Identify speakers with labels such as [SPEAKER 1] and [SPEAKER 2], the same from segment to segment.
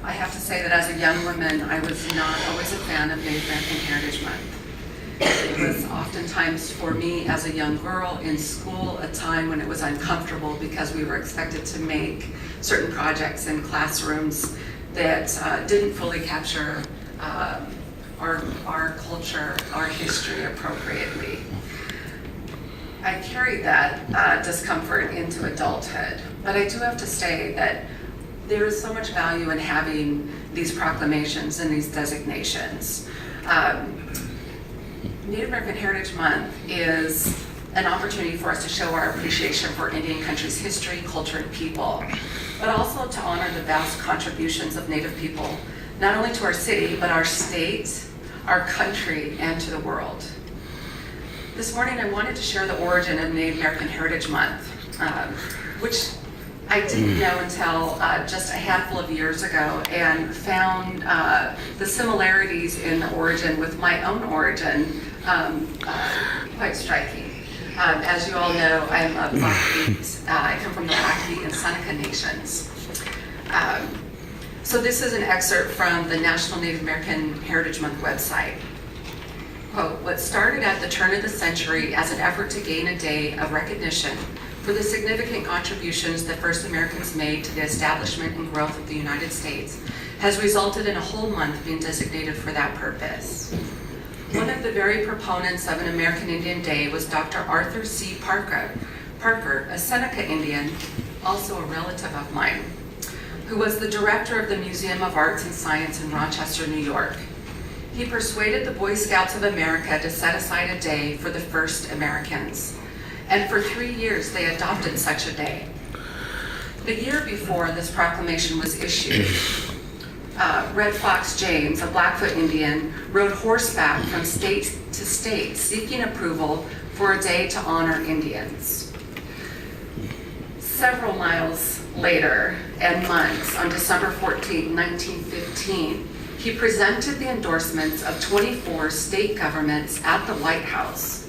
[SPEAKER 1] I have to say that as a young woman, I was not always a fan of Native American Heritage Month. It was oftentimes for me as a young girl in school a time when it was uncomfortable because we were expected to make certain projects in classrooms that didn't fully capture our culture, our history appropriately. I carried that discomfort into adulthood, but I do have to say that there is so much value in having these proclamations and these designations. Native American Heritage Month is an opportunity for us to show our appreciation for Indian country's history, culture, and people, but also to honor the vast contributions of Native people, not only to our city, but our state, our country, and to the world. This morning, I wanted to share the origin of Native American Heritage Month, which I didn't know until just a handful of years ago, and found the similarities in the origin with my own origin quite striking. As you all know, I'm a Blackfeet. I come from the Blackfeet and Seneca nations. So this is an excerpt from the National Native American Heritage Month website. Quote, what started at the turn of the century as an effort to gain a day of recognition for the significant contributions that first Americans made to the establishment and growth of the United States has resulted in a whole month being designated for that purpose. One of the very proponents of an American Indian Day was Dr. Arthur C. Parker, a Seneca Indian, also a relative of mine, who was the director of the Museum of Arts and Science in Rochester, New York. He persuaded the Boy Scouts of America to set aside a day for the first Americans. And for 3 years, they adopted such a day. The year before this proclamation was issued, Red Fox James, a Blackfoot Indian, rode horseback from state to state seeking approval for a day to honor Indians. Several miles later and months, on December 14, 1915, he presented the endorsements of 24 state governments at the White House.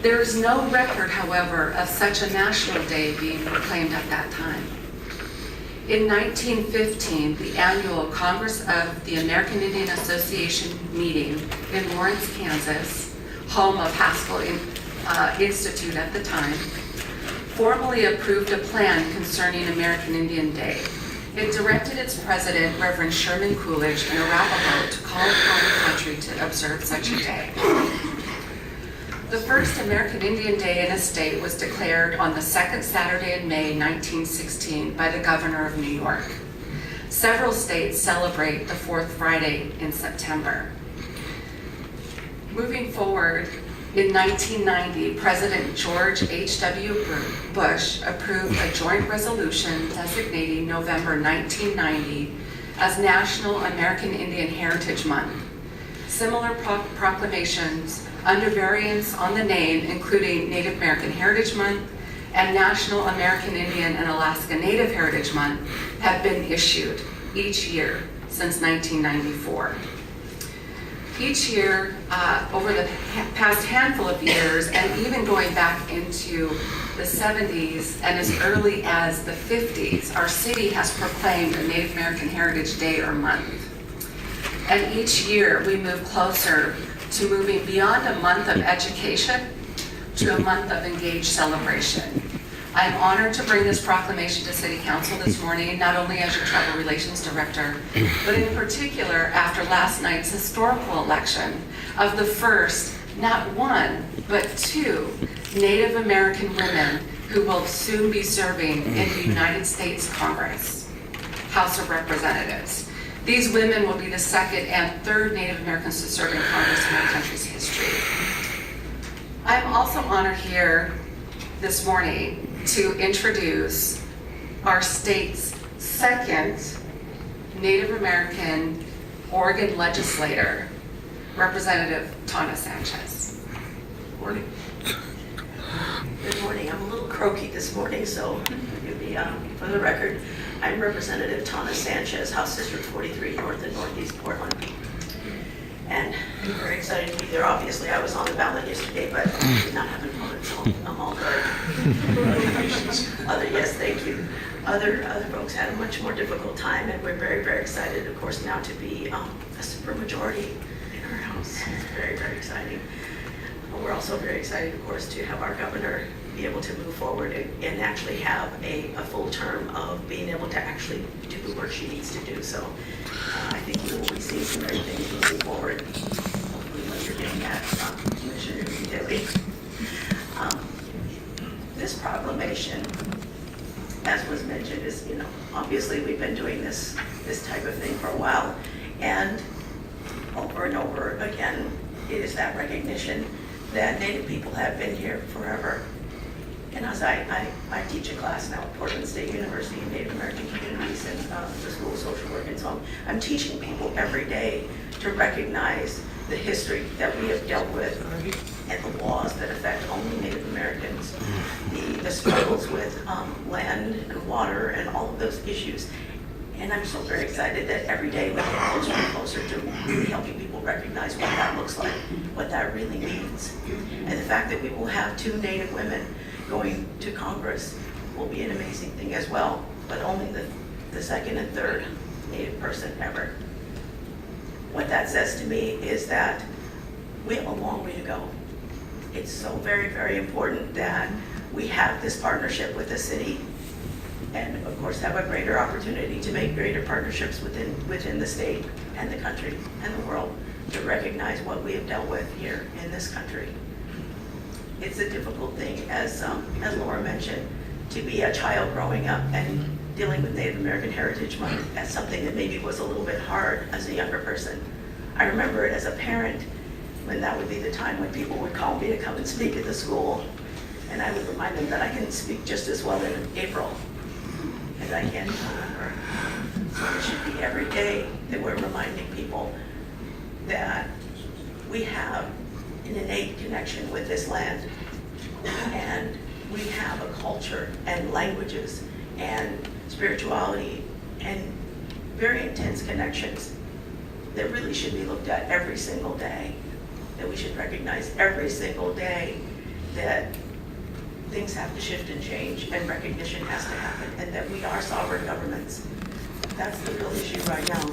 [SPEAKER 1] There is no record, however, of such a national day being proclaimed at that time. In 1915, the annual Congress of the American Indian Association meeting in Lawrence, Kansas, home of Haskell Institute at the time, formally approved a plan concerning American Indian Day. It directed its president, Reverend Sherman Coolidge, an Arapaho, to call upon the country to observe such a day. The first American Indian Day in a state was declared on the second Saturday in May 1916 by the governor of New York. Several states celebrate the fourth Friday in September. Moving forward, in 1990, President George H.W. Bush approved a joint resolution designating November 1990 as National American Indian Heritage Month. Similar proclamations under variants on the name, including Native American Heritage Month and National American Indian and Alaska Native Heritage Month, have been issued each year since 1994. Each year, over the past handful of years, and even going back into the 70s and as early as the 50s, our city has proclaimed a Native American Heritage Day or month. And each year, we move closer to moving beyond a month of education to a month of engaged celebration. I am honored to bring this proclamation to City Council this morning, not only as your Tribal Relations Director, but in particular after last night's historical election of the first, not one, but 2 Native American women who will soon be serving in the United States Congress, House of Representatives. These women will be the second and third Native Americans to serve in Congress in our country's history. I am also honored here this morning to introduce our state's second Native American Oregon legislator, Representative Tana Sanchez.
[SPEAKER 2] Good morning. Good morning. I'm a little croaky this morning, so for the record, I'm Representative Tana Sanchez, House District 43, North and Northeast Portland. And I'm very excited to be there. Obviously, I was on the ballot yesterday, but I did not have a vote, so I'm all good. Yes, thank you. Other folks had a much more difficult time, and we're very, very excited, of course, now to be a supermajority in our House. It's very, very exciting. We're also very excited, of course, to have our governor be able to move forward and actually have a full term of being able to actually do the work she needs to do. So I think we will be seeing some great things moving forward. Hopefully what you're getting at, Commissioner Daly. This proclamation, as was mentioned, is, obviously we've been doing this type of thing for a while. And over again, it is that recognition that Native people have been here forever. And as I teach a class now at Portland State University in Native American Communities and the School of Social Work, and so I'm teaching people every day to recognize the history that we have dealt with and the laws that affect only Native Americans, the struggles with land and water and all of those issues. And I'm so very excited that every day we get closer and closer to really helping people recognize what that looks like, what that really means. And the fact that we will have 2 Native women going to Congress will be an amazing thing as well, but only the second and third Native person ever. What that says to me is that we have a long way to go. It's so very, very important that we have this partnership with the city and of course have a greater opportunity to make greater partnerships within the state and the country and the world to recognize what we have dealt with here in this country. It's a difficult thing, as Laura mentioned, to be a child growing up and dealing with Native American Heritage Month as something that maybe was a little bit hard as a younger person. I remember it as a parent when that would be the time when people would call me to come and speak at the school, and I would remind them that I can speak just as well in April as I can in November. So it should be every day that we're reminding people that we have an innate connection with this land, and we have a culture and languages and spirituality and very intense connections that really should be looked at every single day, that we should recognize every single day that things have to shift and change and recognition has to happen, and that we are sovereign governments. That's the real issue right now.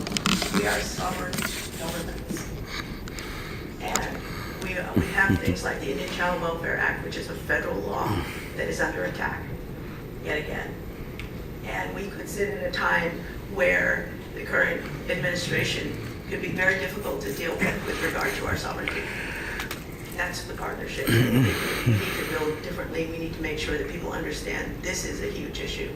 [SPEAKER 2] We are sovereign governments. And we have things like the Indian Child Welfare Act, which is a federal law that is under attack yet again. And we could sit in a time where the current administration could be very difficult to deal with regard to our sovereignty. That's the partnership. We need to build differently. We need to make sure that people understand this is a huge issue.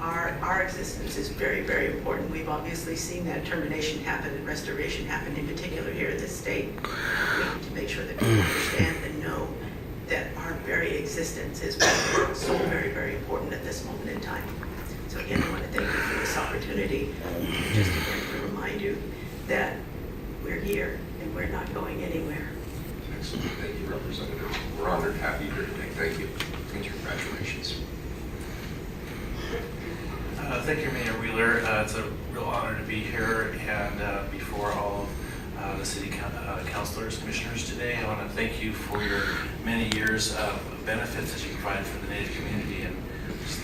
[SPEAKER 2] Our existence is very, very important. We've obviously seen that termination happen and restoration happen, in particular here in this state. We need to make sure that people understand and know that our very existence is so very, very important at this moment in time. So again, I want to thank you for this opportunity, just again to remind you that we're here and we're not going anywhere.
[SPEAKER 3] Excellent. Thank you, Representative. We're honored to have you here today. Thank you. And congratulations.
[SPEAKER 4] Thank you, Mayor Wheeler. It's a real honor to be here and before all of the city councilors, commissioners today. I want to thank you for your many years of benefits that you provide for the Native community. And just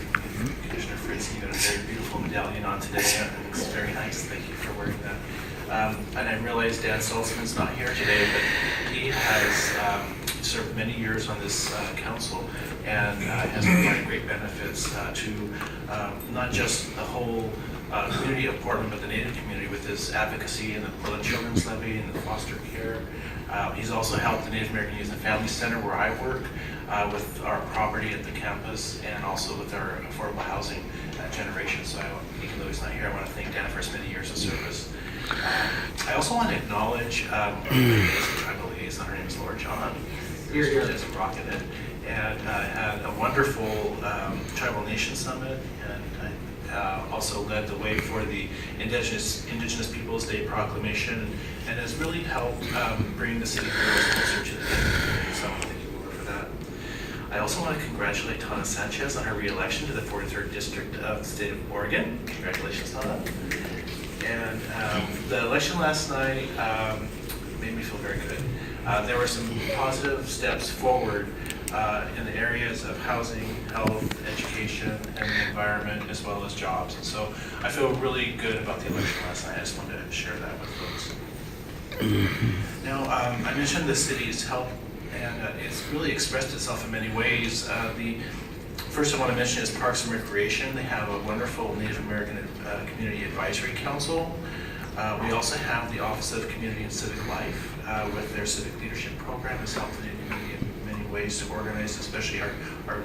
[SPEAKER 4] Commissioner Fritz, you got a very beautiful medallion on today. It's very nice. Thank you for wearing that. And I realize Dan Salzman's not here today, but he has served many years on this council and has provided great benefits to not just the whole community of Portland, but the Native community with his advocacy in the Children's Levy and the foster care. He's also helped the Native American Youth and Family Center where I work with our property at the campus and also with our affordable housing generation. So even though he's not here, I want to thank Dan for his many years of service. I also want to acknowledge tribal liaison. Her name is Laura John. She's rocking it, and had a wonderful Tribal Nation Summit, and also led the way for the Indigenous Peoples Day proclamation, and has really helped bring the city closer to the community. So I want to thank you, Laura, for that. I also want to congratulate Tana Sanchez on her re-election to the 43rd District of the State of Oregon. Congratulations, Tana. And the election last night made me feel very good. There were some positive steps forward in the areas of housing, health, education, and the environment, as well as jobs. And so I feel really good about the election last night. I just wanted to share that with folks. Now, I mentioned the city's help, and it's really expressed itself in many ways. The first I want to mention is Parks and Recreation. They have a wonderful Native American Community Advisory Council. We also have the Office of Community and Civic Life with their Civic Leadership Program has helped the community in many ways to organize, especially our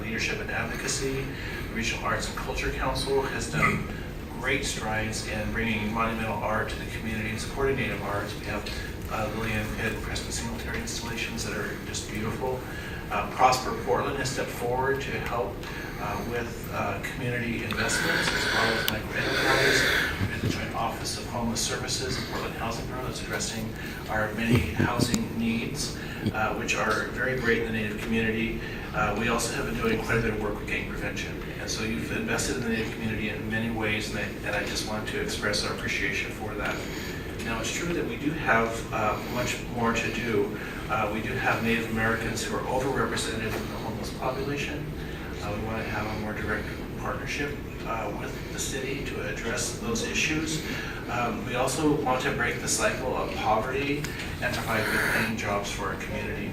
[SPEAKER 4] leadership and advocacy. The Regional Arts and Culture Council has done great strides in bringing monumental art to the community and supporting Native arts. We have Lillian Pitt and Preston Singletary installations that are just beautiful. Prosper Portland has stepped forward to help with community investments as well as microenterprise. We have the Joint Office of Homeless Services and Portland Housing Bureau that's addressing our many housing needs, which are very great in the Native community. We also have been doing quite a bit of work with gang prevention. And so you've invested in the Native community in many ways, and I just wanted to express our appreciation for that. Now, it's true that we do have much more to do. We do have Native Americans who are overrepresented in the homeless population. We want to have a more direct partnership with the city to address those issues. We also want to break the cycle of poverty and provide good paying jobs for our community.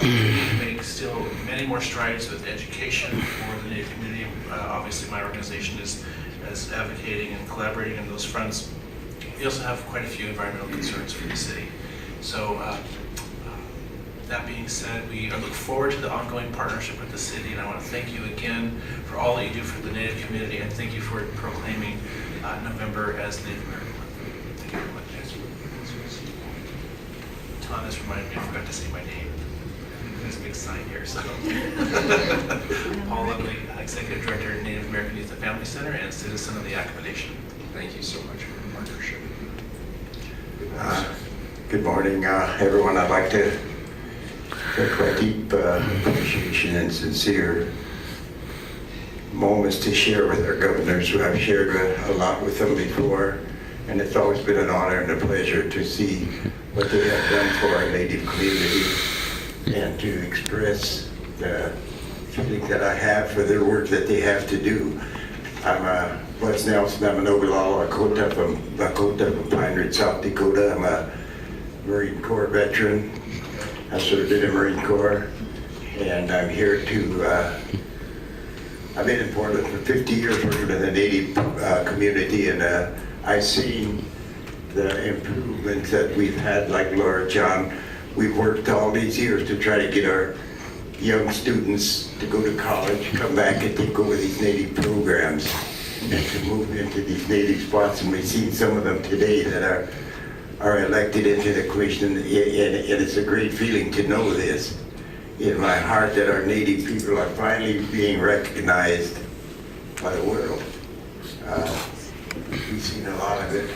[SPEAKER 4] We need to make still many more strides with education for the Native community. Obviously, my organization is advocating and collaborating on those fronts. We also have quite a few environmental concerns for the city. So that being said, we look forward to the ongoing partnership with the city, and I want to thank you again for all that you do for the Native community, and thank you for proclaiming November as Native American Month. Thank you very much. Tom has reminded me I forgot to say my name. There's a big sign here. So Paul Lovely, Executive Director, Native American Youth and Family Center, and citizen of the Yakima Nation.
[SPEAKER 3] Thank you so much for your partnership.
[SPEAKER 5] Good morning, everyone. I'd like to take my deep appreciation and sincere moments to share with our governors, who I've shared a lot with them before, and it's always been an honor and a pleasure to see what they have done for our Native community and to express the feeling that I have for their work that they have to do. I'm Wes Nelson. I'm an Oglala Lakota from Lakota from Pine Ridge, South Dakota. I'm a Marine Corps veteran. I served in the Marine Corps, and I'm here to, I've been in Portland for 50 years working in the Native community, and I've seen the improvements that we've had, like Laura John. We've worked all these years to try to get our young students to go to college, come back and take over these Native programs and to move into these Native spots, and we've seen some of them today that are elected into the commission, and it's a great feeling to know this in my heart that our Native people are finally being recognized by the world. We've seen a lot of it.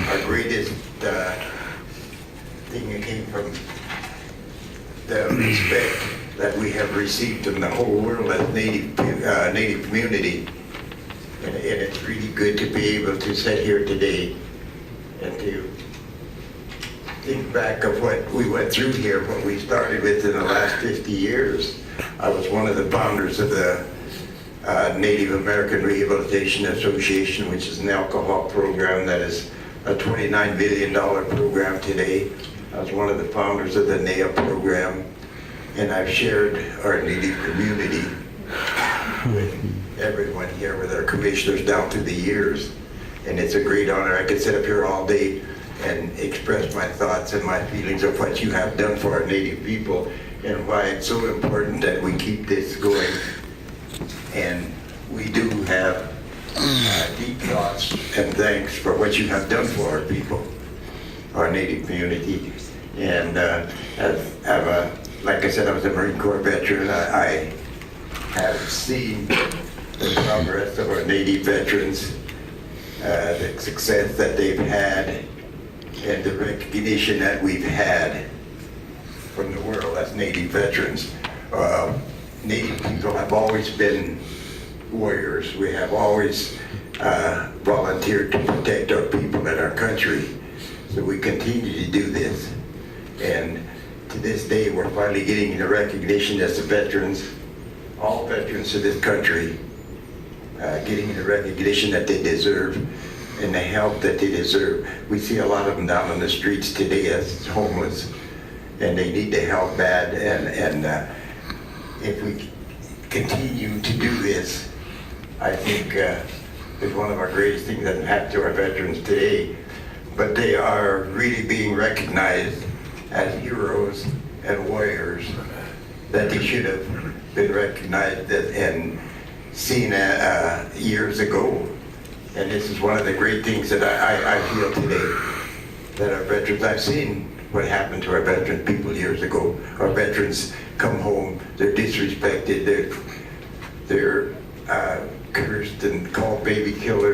[SPEAKER 5] Our greatest thing that came from the respect that we have received from the whole world as Native community. And it's really good to be able to sit here today and to think back of what we went through here, what we started with in the last 50 years. I was one of the founders of the Native American Rehabilitation Association, which is an alcohol program that is a $29 billion program today. I was one of the founders of the NAIA program, and I've shared our Native community with everyone here, with our commissioners down through the years. And it's a great honor. I could sit up here all day and express my thoughts and my feelings of what you have done for our Native people and why it's so important that we keep this going. And we do have deep thoughts and thanks for what you have done for our people, our Native community. And like I said, I was a Marine Corps veteran. I have seen the progress of our Native veterans, the success that they've had, and the recognition that we've had from the world as Native veterans. Native people have always been warriors. We have always volunteered to protect our people and our country. So we continue to do this. And to this day, we're finally getting the recognition as the veterans, all veterans of this country, getting the recognition that they deserve and the help that they deserve. We see a lot of them down on the streets today as homeless, and they need the help bad. And if we continue to do this, I think it's one of our greatest things that happened to our veterans today. But they are really being recognized as heroes and warriors that they should have been recognized and seen years ago. And this is one of the great things that I feel today, that our veterans, I've seen what happened to our veteran people years ago. Our veterans come home, they're disrespected, they're cursed and called baby killers.